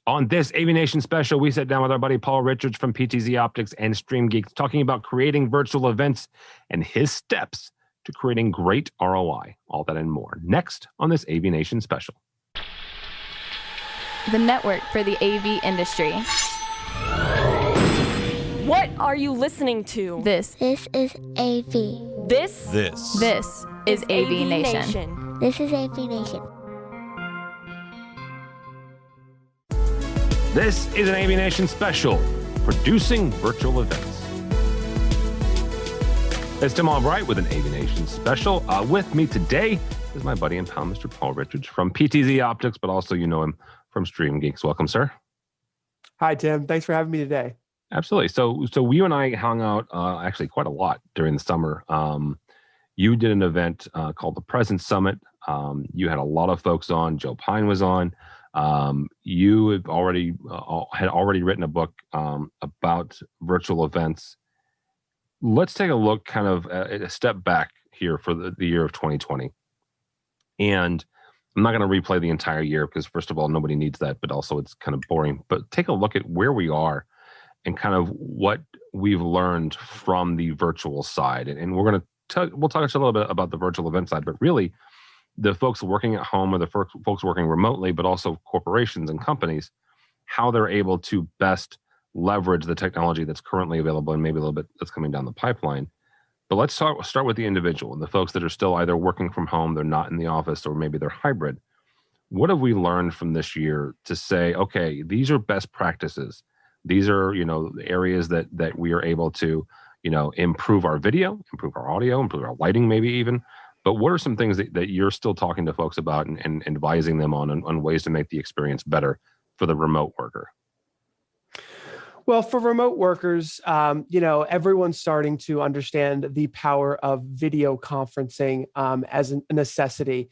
On this AVNation special, we sat down with our buddy Paul Richards from PTZ Optics and Stream Geeks, talking about creating virtual events and his steps to creating great ROI. All that and more next on this AVNation special. The network for the AV industry. What are you listening to? This is AV. This is AVNation. This is AVNation. This is an AVNation special, producing virtual events. It's Tim Albright with an AVNation special. With me today is my buddy and pal, Mr. Paul Richards from PTZ Optics, but also you know him from Stream Geeks. Welcome, sir. Hi, Tim. Thanks for having me today. Absolutely. So you and I hung out actually quite a lot during the summer. You did an event called the Presence Summit. You had a lot of folks on. Joe Pine was on. You had already written a book about virtual events. Let's take a look kind of a step back here for the year of 2020. And I'm not going to replay the entire year because, first of all, nobody needs that, but also it's kind of boring. But take a look at where we are and kind of what we've learned from the virtual side. And we'll talk a little bit about the virtual event side, but really the folks working at home or the folks working remotely, but also corporations and companies, how they're able to best leverage the technology that's currently available and maybe a little bit that's coming down the pipeline. But let's start with the individual and the folks that are still either working from home, they're not in the office, or maybe they're hybrid. What have we learned from this year to say, okay, these are best practices. These are, areas that we are able to, improve our video, improve our audio, improve our lighting, maybe even. But what are some things that you're still talking to folks about and advising them on ways to make the experience better for the remote worker? Well, for remote workers, everyone's starting to understand the power of video conferencing as a necessity.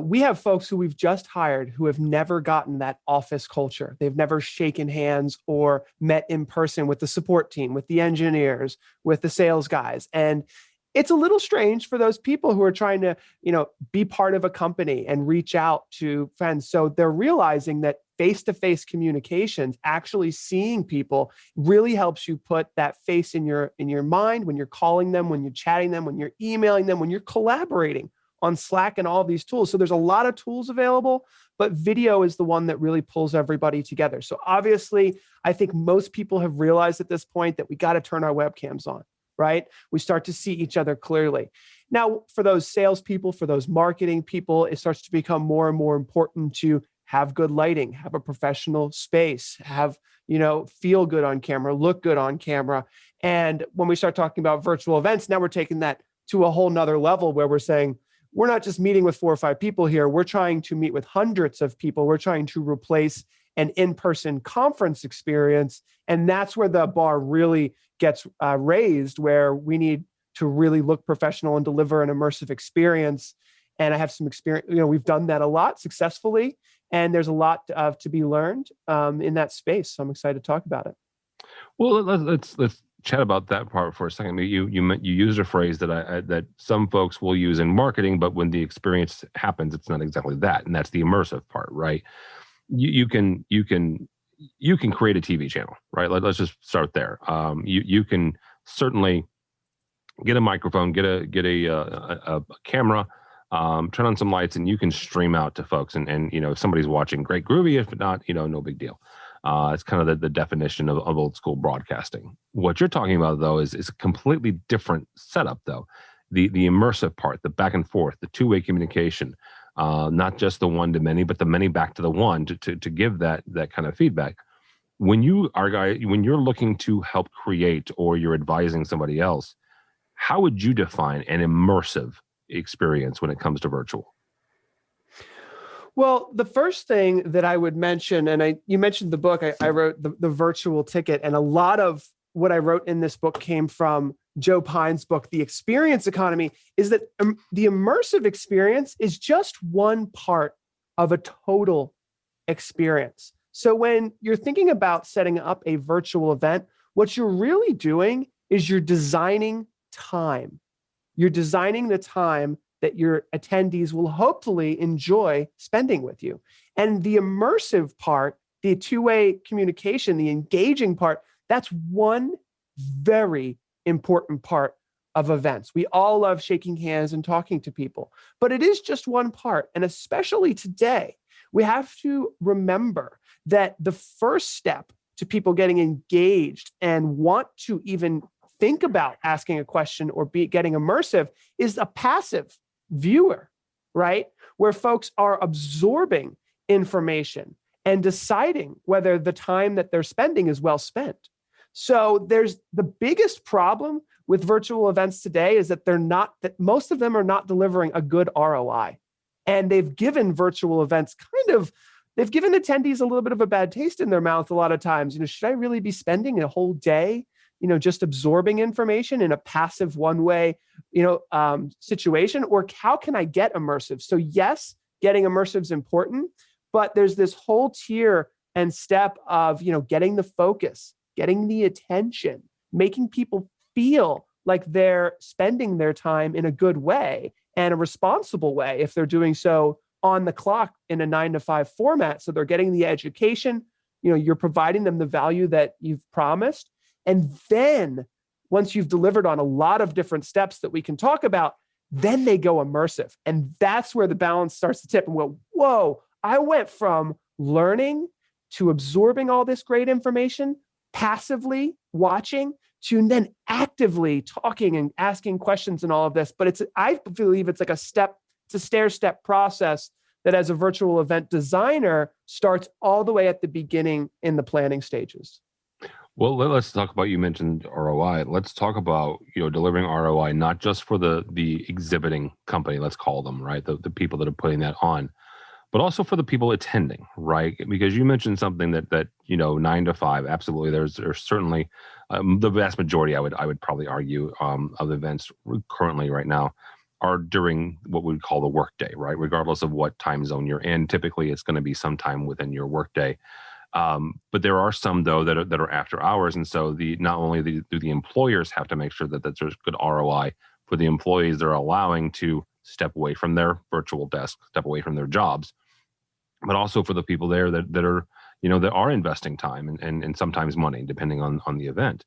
We have folks who we've just hired who have never gotten that office culture. They've never shaken hands or met in person with the support team, with the engineers, with the sales guys. And it's a little strange for those people who are trying to, be part of a company and reach out to friends. So they're realizing that face-to-face communications, actually seeing people, really helps you put that face in your mind when you're calling them, when you're chatting them, when you're emailing them, when you're collaborating on Slack and all these tools. So there's a lot of tools available, but video is the one that really pulls everybody together. So obviously, I think most people have realized at this point that we got to turn our webcams on. Right? We start to see each other clearly. Now, for those salespeople, for those marketing people, it starts to become more and more important to have good lighting, have a professional space, have, feel good on camera, look good on camera. And when we start talking about virtual events, now we're taking that to a whole nother level where we're saying, we're not just meeting with 4 or 5 people here. We're trying to meet with hundreds of people. We're trying to replace an in-person conference experience. And that's where the bar really gets raised, where we need to really look professional and deliver an immersive experience. And I have some experience, we've done that a lot successfully, and there's a lot to be learned in that space. So I'm excited to talk about it. Well, let's chat about that part for a second. You used a phrase that some folks will use in marketing, but when the experience happens, it's not exactly that, and that's the immersive part, right? You can create a TV channel, right? Let's just start there. You can certainly get a microphone, get a camera, turn on some lights, and you can stream out to folks. And if somebody's watching, great, groovy. If not, no big deal. It's kind of the definition of old school broadcasting. What you're talking about, though, is a completely different setup, though. The immersive part, the back and forth, the two-way communication. Not just the one to many, but the many back to the one to give that kind of feedback. When you're looking to help create or you're advising somebody else, how would you define an immersive experience when it comes to virtual? Well, the first thing that I would mention, and you mentioned the book, I wrote the Virtual Ticket, and a lot of what I wrote in this book came from Joe Pine's book, The Experience Economy, is that the immersive experience is just one part of a total experience. So when you're thinking about setting up a virtual event, what you're really doing is you're designing time. You're designing the time that your attendees will hopefully enjoy spending with you. And the immersive part the two-way communication, the engaging part, that's one very important part of events. We all love shaking hands and talking to people, but it is just one part. And especially today, we have to remember that the first step to people getting engaged and want to even think about asking a question or getting immersive is a passive viewer, right? Where folks are absorbing information and deciding whether the time that they're spending is well spent. So there's the biggest problem with virtual events today is that most of them are not delivering a good ROI. And they've given virtual events they've given attendees a little bit of a bad taste in their mouth a lot of times. Should I really be spending a whole day, just absorbing information in a passive one-way, situation? Or how can I get immersive? So yes, getting immersive is important, but there's this whole tier and step of, getting the focus, getting the attention, making people feel like they're spending their time in a good way and a responsible way if they're doing so on the clock in a 9-to-5 format. So they're getting the education, you're providing them the value that you've promised. And then once you've delivered on a lot of different steps that we can talk about, then they go immersive. And that's where the balance starts to tip and go, whoa, I went from learning to absorbing all this great information, passively watching, to then actively talking and asking questions and all of this. But I believe it's like a stair-step process that as a virtual event designer starts all the way at the beginning in the planning stages. Well, let's talk about, you mentioned ROI. Let's talk about, delivering ROI, not just for the exhibiting company, let's call them, right? The people that are putting that on, but also for the people attending, right? Because you mentioned something that 9 to 5, absolutely. There's certainly the vast majority, I would probably argue, of events currently right now are during what we would call the workday, right? Regardless of what time zone you're in, typically it's going to be sometime within your workday. But there are some though that are after hours, and so not only do the employers have to make sure that there's good ROI for the employees they're allowing to step away from their virtual desk, step away from their jobs, but also for the people there that are that are investing time and sometimes money, depending on the event.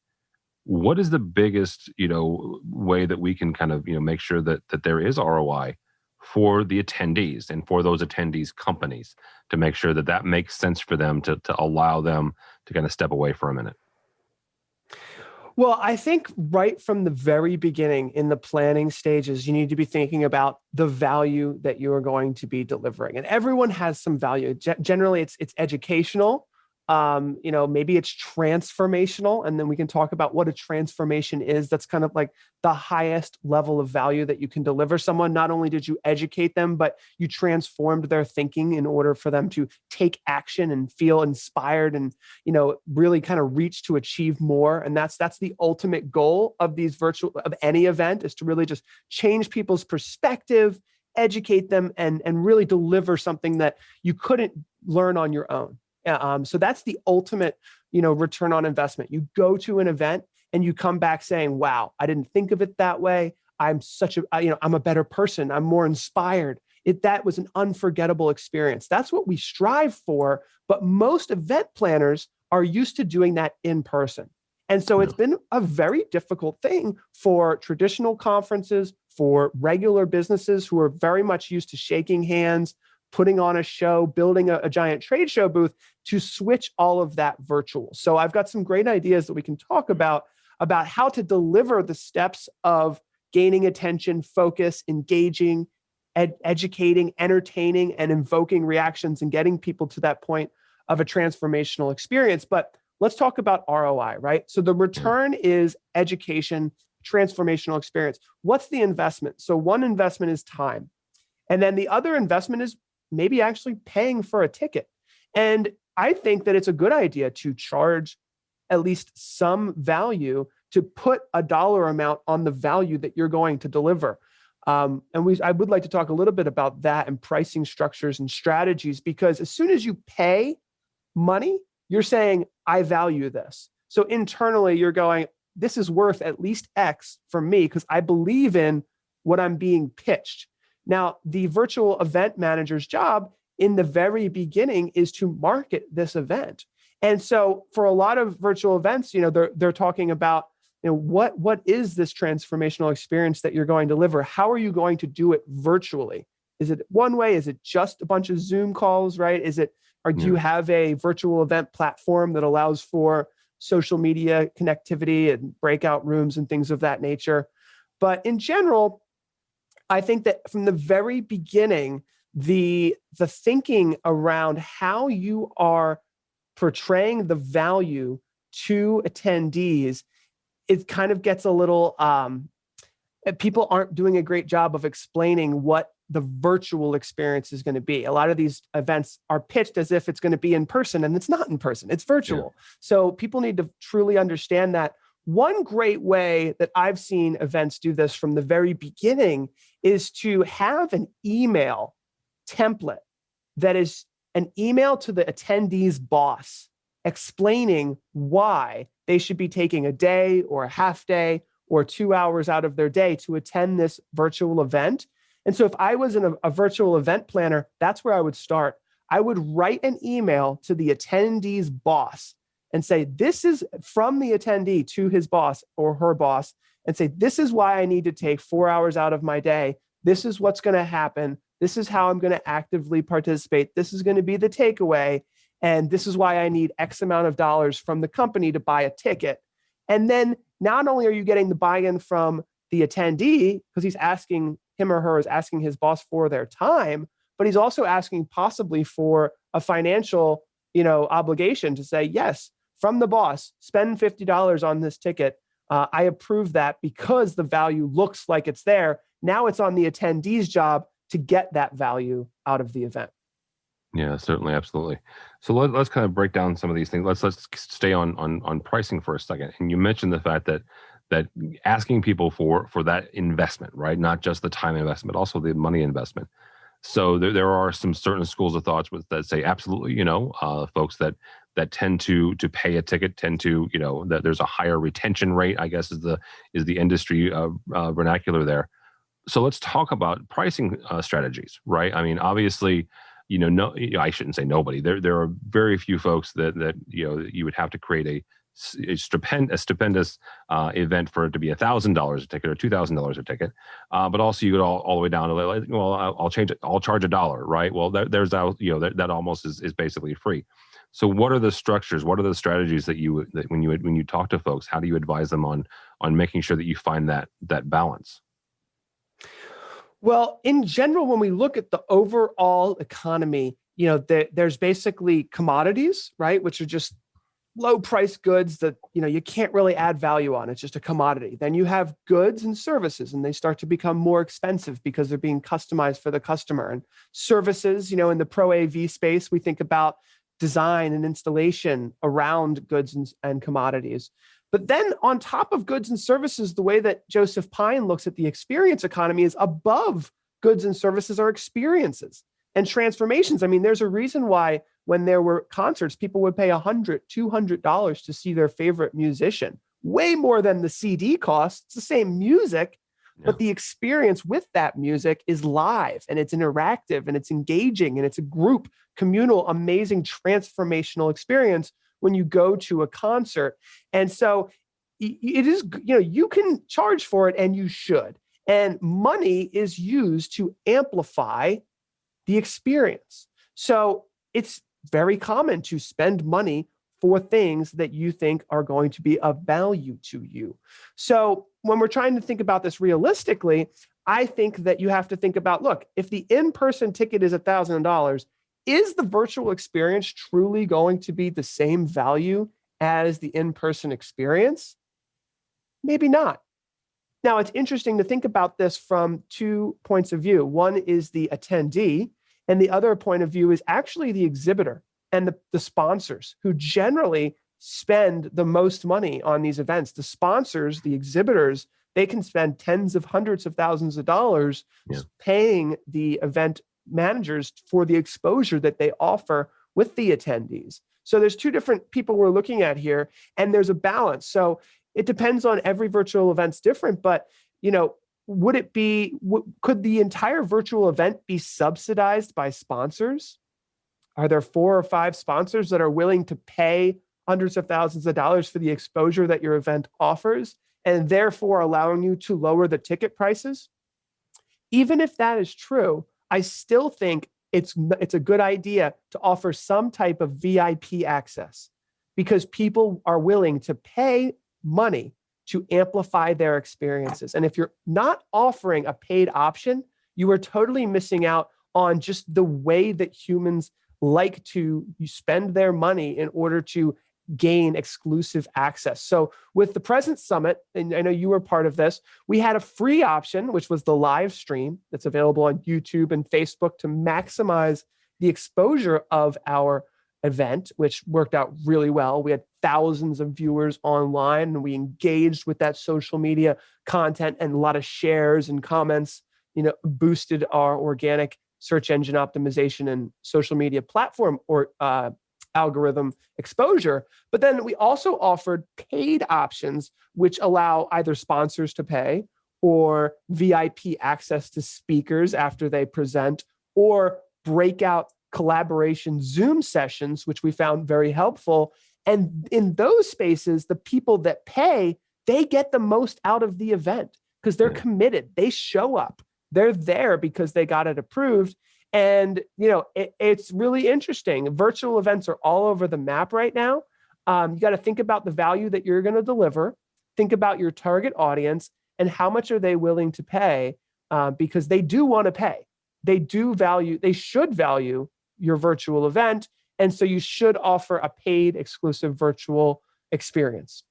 What is the biggest way that we can kind of make sure that there is ROI for the attendees and for those attendees companies to make sure that makes sense for them to allow them to kind of step away for a minute? Well, I think right from the very beginning in the planning stages, you need to be thinking about the value that you are going to be delivering. And everyone has some value. Generally, it's educational. Maybe it's transformational. And then we can talk about what a transformation is. That's kind of like the highest level of value that you can deliver someone. Not only did you educate them, but you transformed their thinking in order for them to take action and feel inspired and, really kind of reach to achieve more. And that's the ultimate goal of of any event, is to really just change people's perspective, educate them, and really deliver something that you couldn't learn on your own. So that's the ultimate, return on investment. You go to an event and you come back saying, wow, I didn't think of it that way. I'm I'm a better person. I'm more inspired. That was an unforgettable experience. That's what we strive for. But most event planners are used to doing that in person. And so it's been a very difficult thing for traditional conferences, for regular businesses who are very much used to shaking hands, putting on a show, building a giant trade show booth, to switch all of that virtual. So I've got some great ideas that we can talk about how to deliver the steps of gaining attention, focus, engaging, educating, entertaining, and invoking reactions and getting people to that point of a transformational experience. But let's talk about ROI, right? So the return is education, transformational experience. What's the investment? So one investment is time. And then the other investment is maybe actually paying for a ticket. And I think that it's a good idea to charge at least some value to put a dollar amount on the value that you're going to deliver. I would like to talk a little bit about that and pricing structures and strategies, because as soon as you pay money, you're saying, I value this. So internally, you're going, this is worth at least X for me because I believe in what I'm being pitched. Now, the virtual event manager's job in the very beginning is to market this event. And so for a lot of virtual events, they're talking about, what is this transformational experience that you're going to deliver? How are you going to do it virtually? Is it one way? Is it just a bunch of Zoom calls, right? Or do you have a virtual event platform that allows for social media connectivity and breakout rooms and things of that nature? But in general, I think that from the very beginning, the thinking around how you are portraying the value to attendees, it kind of gets a little, people aren't doing a great job of explaining what the virtual experience is going to be. A lot of these events are pitched as if it's going to be in person, and it's not in person, it's virtual. Yeah. So people need to truly understand that. One great way that I've seen events do this from the very beginning is to have an email template that is an email to the attendee's boss explaining why they should be taking a day or a half day or 2 hours out of their day to attend this virtual event. And so if I was a virtual event planner, that's where I would start. I would write an email to the attendee's boss and say, this is from the attendee to his boss or her boss, and say, this is why I need to take 4 hours out of my day. This is what's going to happen. This is how I'm going to actively participate. This is going to be the takeaway. And this is why I need X amount of dollars from the company to buy a ticket. And then not only are you getting the buy-in from the attendee, because him or her is asking his boss for their time, but he's also asking possibly for a financial, obligation to say, yes, from the boss, spend $50 on this ticket. I approve that because the value looks like it's there. Now it's on the attendee's job to get that value out of the event. Yeah, certainly, absolutely. So let's kind of break down some of these things. Let's stay on pricing for a second. And you mentioned the fact that asking people for that investment, right? Not just the time investment, but also the money investment. So there are some certain schools of thoughts that say absolutely, folks that tend to pay a ticket tend to, that there's a higher retention rate, I guess is the industry vernacular there. So let's talk about pricing strategies, right? I mean, obviously, I shouldn't say nobody. There are very few folks that you would have to create a stupendous event for it to be $1,000 a ticket or $2,000 a ticket, but also you get all the way down to I'll change it. I'll charge $1, right? Well, that almost is basically free. So what are the structures? What are the strategies that when you talk to folks, how do you advise them on making sure that you find that balance? Well, in general, when we look at the overall economy, there's basically commodities, right, which are just low price goods that, you can't really add value on. It's just a commodity. Then you have goods and services, and they start to become more expensive because they're being customized for the customer. And services, in the pro AV space, we think about design and installation around goods and commodities. But then on top of goods and services, the way that Joseph Pine looks at the experience economy is above goods and services are experiences and transformations. I mean, there's a reason why when there were concerts, people would pay $100, $200 to see their favorite musician, way more than the CD cost. It's the same music, but the experience with that music is live and it's interactive and it's engaging and it's a group, communal, amazing, transformational experience when you go to a concert. And so it is, you can charge for it and you should. And money is used to amplify the experience. So it's very common to spend money for things that you think are going to be of value to you. So when we're trying to think about this realistically, I think that you have to think about, look, if the in-person ticket is $1,000, is the virtual experience truly going to be the same value as the in-person experience? Maybe not. Now, it's interesting to think about this from 2 points of view. One is the attendee, and the other point of view is actually the exhibitor and the sponsors who generally spend the most money on these events. The sponsors, the exhibitors, they can spend tens of hundreds of thousands of dollars paying the event managers for the exposure that they offer with the attendees. So there's two different people we're looking at here, and there's a balance. So it depends on every virtual event's different, but could the entire virtual event be subsidized by sponsors? Are there 4 or 5 sponsors that are willing to pay hundreds of thousands of dollars for the exposure that your event offers, and therefore allowing you to lower the ticket prices? Even if that is true, I still think it's a good idea to offer some type of VIP access, because people are willing to pay money to amplify their experiences. And if you're not offering a paid option, you are totally missing out on just the way that humans like to spend their money in order to gain exclusive access. So with the Presence Summit, and I know you were part of this, we had a free option, which was the live stream that's available on YouTube and Facebook to maximize the exposure of our event, which worked out really well. We had thousands of viewers online, and we engaged with that social media content, and a lot of shares and comments, boosted our organic search engine optimization and social media platform or algorithm exposure. But then we also offered paid options, which allow either sponsors to pay or VIP access to speakers after they present, or breakout collaboration Zoom sessions, which we found very helpful. And in those spaces, the people that pay, they get the most out of the event because they're committed. They show up. They're there because they got it approved. And, it's really interesting. Virtual events are all over the map right now. You got to think about the value that you're going to deliver, think about your target audience, and how much are they willing to pay, because they do want to pay. They should value your virtual event. And so you should offer a paid exclusive virtual experience.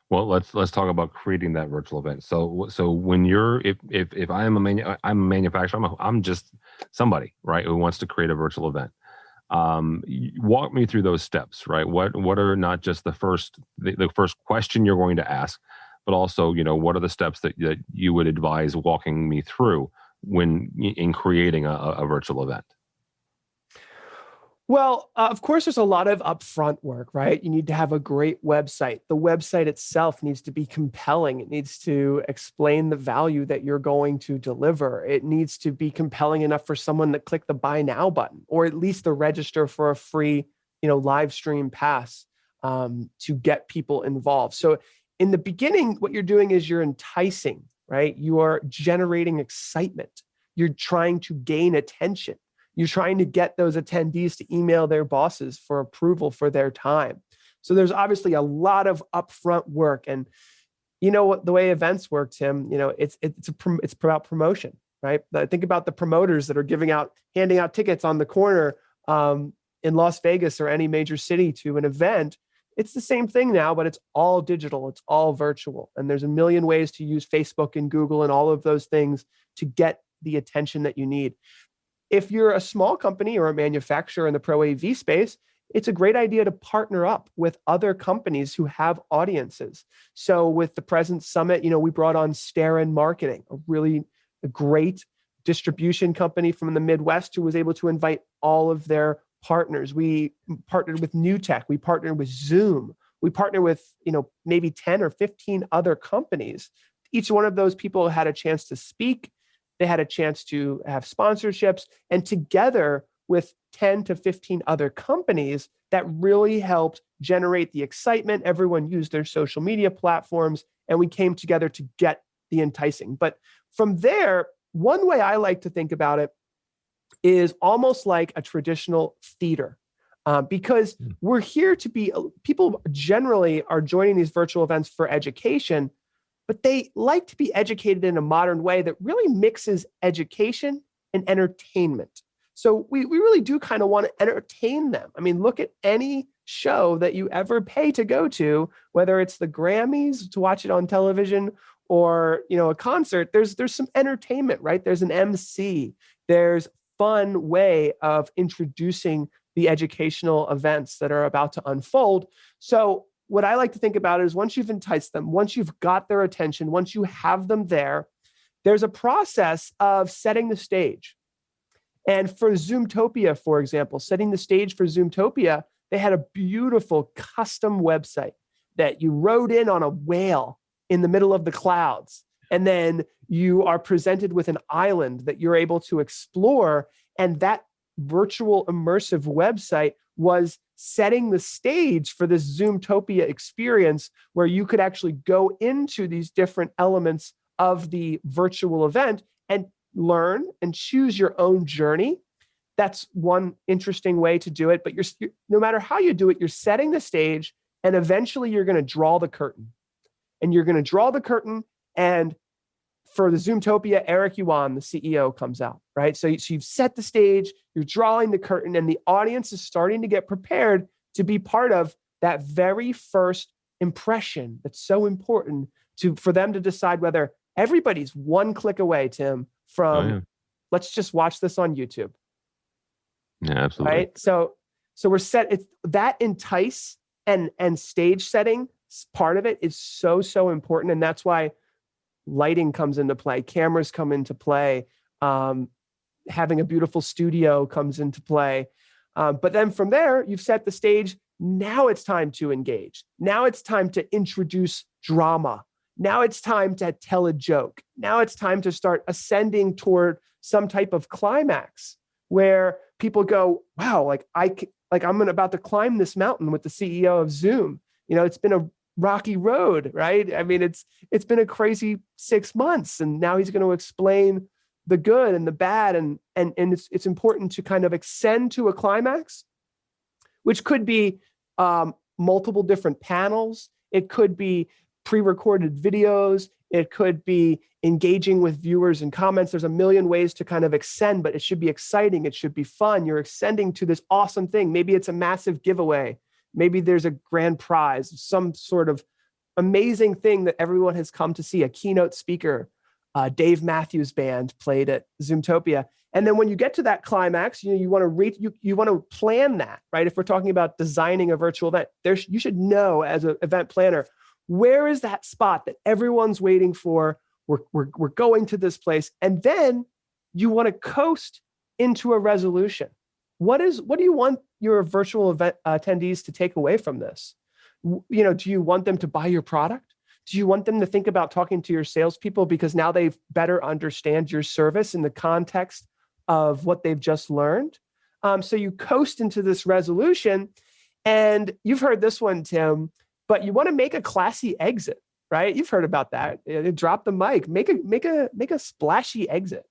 Well, let's talk about creating that virtual event. So when if I am I'm a manufacturer, I'm just somebody, right, who wants to create a virtual event. Walk me through those steps, right? What are not just the first question you're going to ask, but also, what are the steps that you would advise walking me through when in creating a virtual event? Well, of course, there's a lot of upfront work, right? You need to have a great website. The website itself needs to be compelling. It needs to explain the value that you're going to deliver. It needs to be compelling enough for someone to click the buy now button, or at least to register for a free, live stream pass, to get people involved. So in the beginning, what you're doing is you're enticing, right? You are generating excitement. You're trying to gain attention. You're trying to get those attendees to email their bosses for approval for their time. So there's obviously a lot of upfront work. And what the way events work, Tim, it's about promotion, right? Think about the promoters that are handing out tickets on the corner in Las Vegas or any major city to an event. It's the same thing now, but it's all digital. It's all virtual. And there's a million ways to use Facebook and Google and all of those things to get the attention that you need. If you're a small company or a manufacturer in the Pro AV space, it's a great idea to partner up with other companies who have audiences. So with the Presence Summit, we brought on Starin Marketing, a great distribution company from the Midwest who was able to invite all of their partners. We partnered with New Tech. We partnered with Zoom. We partnered with, maybe 10 or 15 other companies. Each one of those people had a chance to speak. They had a chance to have sponsorships, and together with 10 to 15 other companies, that really helped generate the excitement. Everyone used their social media platforms, and we came together to get the enticing. But from there, one way I like to think about it is almost like a traditional theater, because we're here to be, people generally are joining these virtual events for education, but they like to be educated in a modern way that really mixes education and entertainment. So we really do kind of want to entertain them. I mean, look at any show that you ever pay to go to, whether it's the Grammys to watch it on television or, a concert, there's some entertainment, right? There's an MC, there's fun way of introducing the educational events that are about to unfold. So what I like to think about is once you've enticed them, once you've got their attention, once you have them there, there's a process of setting the stage. And for Zoomtopia, for example, setting the stage for Zoomtopia, they had a beautiful custom website that you rode in on a whale in the middle of the clouds. And then you are presented with an island that you're able to explore. And that virtual immersive website was setting the stage for this Zoomtopia experience where you could actually go into these different elements of the virtual event and learn and choose your own journey. That's one interesting way to do it. But no matter how you do it, you're setting the stage, and eventually you're going to draw the curtain. And you're going to draw the curtain, and for the Zoomtopia, Eric Yuan, the CEO, comes out, right? So you've set the stage, you're drawing the curtain, and the audience is starting to get prepared to be part of that very first impression that's so important for them to decide whether everybody's one click away, Tim, from let's just watch this on YouTube. Yeah, absolutely. Right. So we're set. It's that entice and stage setting part of it is so important. And that's why lighting comes into play, cameras come into play, having a beautiful studio comes into play. But then from there, you've set the stage. Now it's time to engage. Now it's time to introduce drama. Now it's time to tell a joke. Now it's time to start ascending toward some type of climax where people go, wow, I'm about to climb this mountain with the CEO of Zoom. It's been a rocky road, right? I mean, it's been a crazy 6 months, and now he's going to explain the good and the bad, and it's important to kind of ascend to a climax, which could be multiple different panels. It could be pre-recorded videos. It could be engaging with viewers and comments. There's a million ways to kind of ascend, but it should be exciting. It should be fun. You're ascending to this awesome thing. Maybe it's a massive giveaway. Maybe there's a grand prize, some sort of amazing thing that everyone has come to see. A keynote speaker, Dave Matthews Band played at Zoomtopia. And then when you get to that climax, you want to plan that, right? If we're talking about designing a virtual event, you should know as an event planner, where is that spot that everyone's waiting for? We're going to this place. And then you want to coast into a resolution. What do you want your virtual event attendees to take away from this? Do you want them to buy your product? Do you want them to think about talking to your salespeople because now they better understand your service in the context of what they've just learned? So you coast into this resolution, and you've heard this one, Tim, but you want to make a classy exit, right? You've heard about that. Drop the mic, make a splashy exit.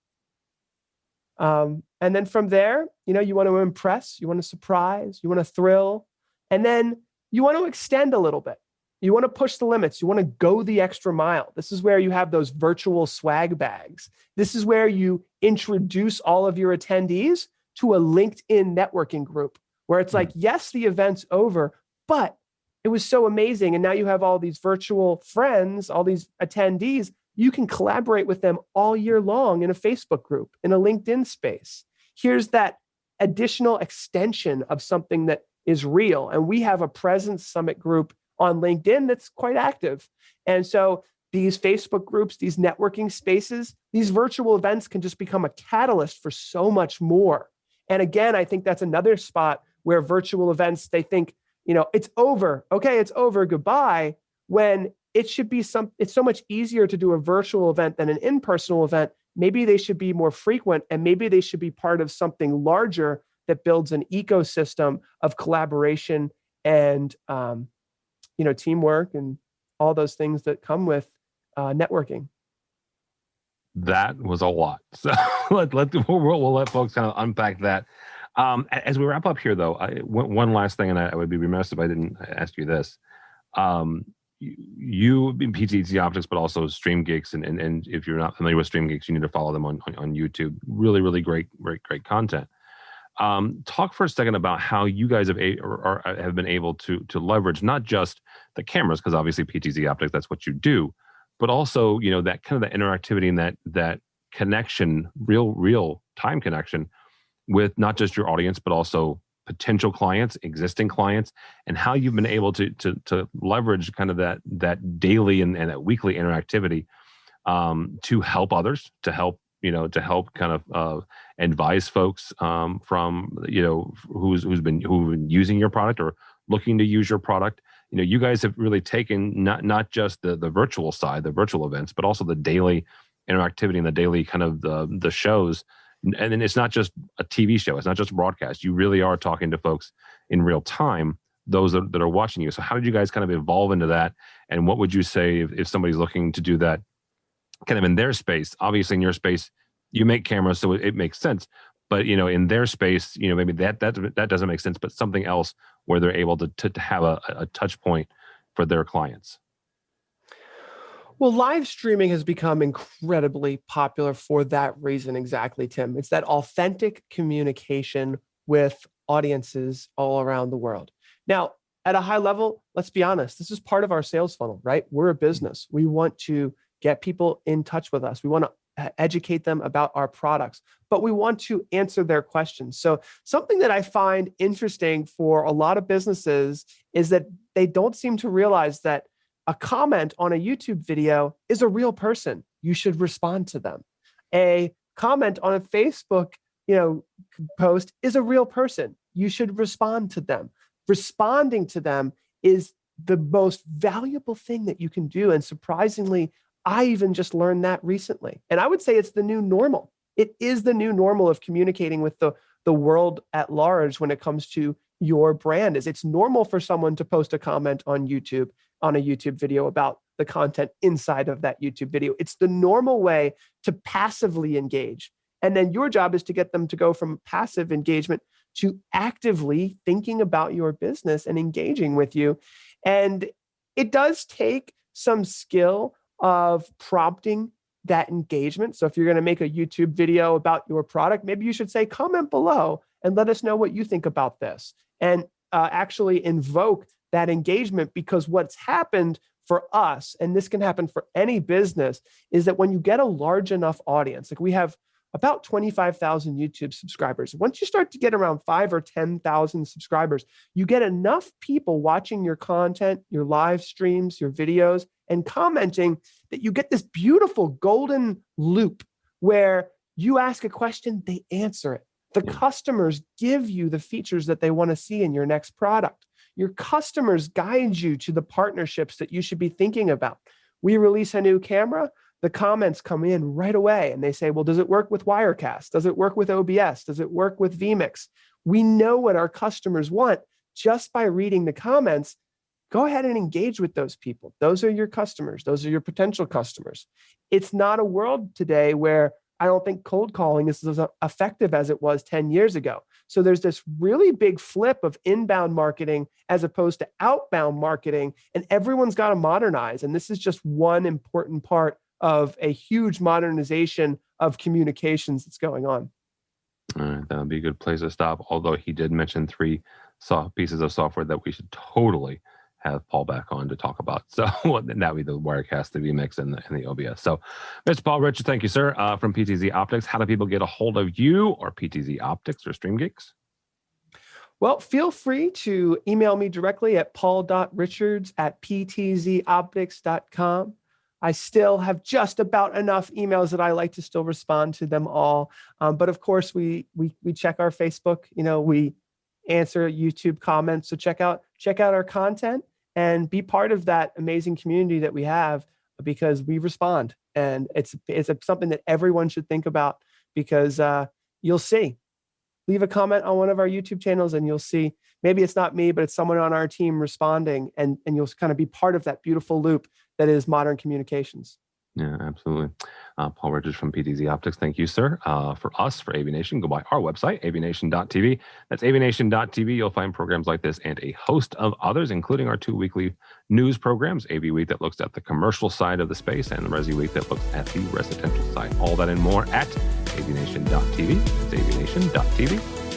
And then from there, you want to impress, you want to surprise, you want to thrill, and then you want to extend a little bit. You want to push the limits. You want to go the extra mile. This is where you have those virtual swag bags. This is where you introduce all of your attendees to a LinkedIn networking group where it's like, yes, the event's over, but it was so amazing. And now you have all these virtual friends, all these attendees. You can collaborate with them all year long in a Facebook group, in a LinkedIn space. Here's that additional extension of something that is real. And we have a Presence Summit group on LinkedIn that's quite active. And so these Facebook groups, these networking spaces, these virtual events can just become a catalyst for so much more. And again, I think that's another spot where virtual events, they think, it's over. Okay, it's over. Goodbye. When it should be it's so much easier to do a virtual event than an in-person event. Maybe they should be more frequent, and maybe they should be part of something larger that builds an ecosystem of collaboration and, teamwork and all those things that come with networking. That was a lot. So we'll let folks kind of unpack that. As we wrap up here, though, one last thing, and I would be remiss if I didn't ask you this. You in PTZ Optics, but also Stream Geeks, and if you're not familiar with Stream Geeks, you need to follow them on YouTube. Really, really great content. Talk for a second about how you guys have been able to leverage not just the cameras, because obviously PTZ Optics, that's what you do, but also that kind of that interactivity and that connection, real time connection with not just your audience, but also potential clients, existing clients, and how you've been able to leverage kind of that daily and that weekly interactivity to help others, to help kind of advise folks from who've been using your product or looking to use your product. You guys have really taken not just the virtual side, the virtual events, but also the daily interactivity and the daily kind of the shows, And then it's not just a TV show. It's not just broadcast. You really are talking to folks in real time, those that are watching you. So how did you guys kind of evolve into that? And what would you say if somebody's looking to do that kind of in their space? Obviously in your space, you make cameras, so it makes sense. But, in their space, maybe that doesn't make sense, but something else where they're able to have a touch point for their clients. Well, live streaming has become incredibly popular for that reason exactly, Tim. It's that authentic communication with audiences all around the world. Now, at a high level, let's be honest, this is part of our sales funnel, right? We're a business. We want to get people in touch with us. We want to educate them about our products, but we want to answer their questions. So something that I find interesting for a lot of businesses is that they don't seem to realize that a comment on a YouTube video is a real person. You should respond to them. A comment on a Facebook, post is a real person. You should respond to them. Responding to them is the most valuable thing that you can do. And surprisingly, I even just learned that recently. And I would say it's the new normal. It is the new normal of communicating with the world at large when it comes to your brand. It's normal for someone to post a comment on YouTube, on a YouTube video about the content inside of that YouTube video. It's the normal way to passively engage. And then your job is to get them to go from passive engagement to actively thinking about your business and engaging with you. And it does take some skill of prompting that engagement. So if you're going to make a YouTube video about your product, maybe you should say, comment below and let us know what you think about this, and actually invoke that engagement. Because what's happened for us, and this can happen for any business, is that when you get a large enough audience, like we have about 25,000 YouTube subscribers. Once you start to get around 5,000 or 10,000 subscribers, you get enough people watching your content, your live streams, your videos, and commenting that you get this beautiful golden loop where you ask a question, they answer it. The customers give you the features that they want to see in your next product. Your customers guide you to the partnerships that you should be thinking about. We release a new camera, the comments come in right away and they say, well, does it work with Wirecast? Does it work with OBS? Does it work with vMix? We know what our customers want just by reading the comments. Go ahead and engage with those people. Those are your customers. Those are your potential customers. It's not a world today where I don't think cold calling is as effective as it was 10 years ago. So there's this really big flip of inbound marketing as opposed to outbound marketing, and everyone's got to modernize. And this is just one important part of a huge modernization of communications that's going on. All right, that would be a good place to stop. Although he did mention 3 pieces of software that we should totally have Paul back on to talk about. So that would be the Wirecast, the vMix, and the OBS. So, Mr. Paul Richard, thank you, sir, from PTZ Optics. How do people get a hold of you or PTZ Optics or Stream Geeks? Well, feel free to email me directly at paul.richards@ptzoptics.com. I still have just about enough emails that I like to still respond to them all. But of course, we check our Facebook. We answer YouTube comments. So check out our content and be part of that amazing community that we have, because we respond. And it's something that everyone should think about, because you'll see. Leave a comment on one of our YouTube channels and you'll see, maybe it's not me, but it's someone on our team responding, and you'll kind of be part of that beautiful loop that is modern communications. Yeah, absolutely. Paul Richards from PTZ Optics. Thank you, sir. For AVNation, go by our website, avnation.tv. That's avnation.tv. You'll find programs like this and a host of others, including our 2 weekly news programs, AV Week that looks at the commercial side of the space, and the Resi Week that looks at the residential side. All that and more at avnation.tv. That's avnation.tv.